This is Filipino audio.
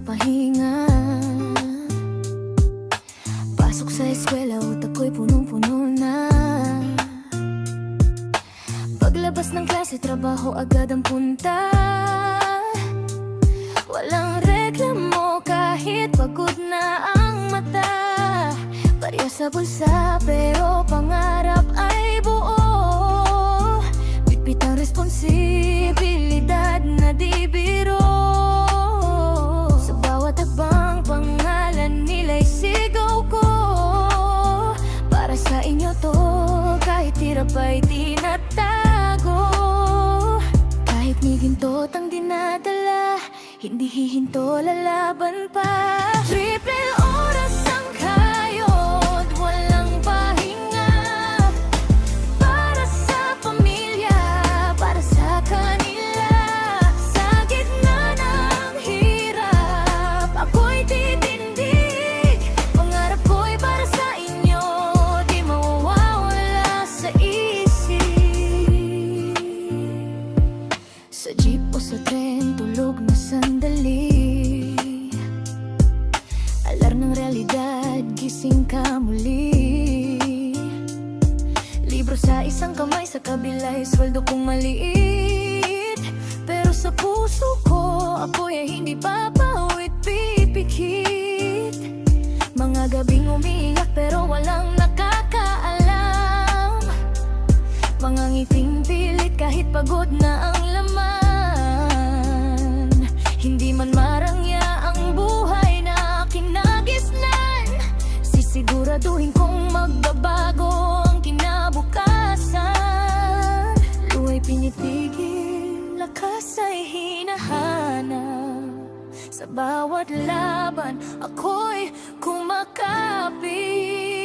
pahinga. Pasok sa eskwela, utak ko'y punong-puno na. Paglabas ng klase, trabaho agad ang punta. Walang reklamo kahit pagod na ang mata. Barya sa bulsa pero pangarap ay buo. Bitbit ang responsibilidad na di biro. Sa bawat hakbang pangalan nila'y sigaw ko. Para sa inyo to, kahit hirap ay tinatago. Kahit may gintot ang dinadala, hindi hihinto, lalaban pa. Triple oras ang kayod, walang pahinga. Para sa pamilya, para sa kanila. Sa gitna ng hirap, ako'y titindig. Pangarap ko'y para sa inyo, di mawawala sa isip. Sa jeep o sa tren, tulog na sandali. Alar ng realidad, gising ka muli. Libro sa isang kamay, sa kabila'y sweldo kong maliit. Pero sa puso ko, apoy ay hindi papawit, pipikit. Mga gabing umiiyak pero walang nakakaalam. Mga ngiting pilit kahit pagod na ang laman. Hindi man marangya ang buhay na aking nagisnan, sisiguraduhin kong magbabago ang kinabukasan. Luwa'y pinitigil, lakas ay hinahanap. Sa bawat laban, ako'y kumakapit.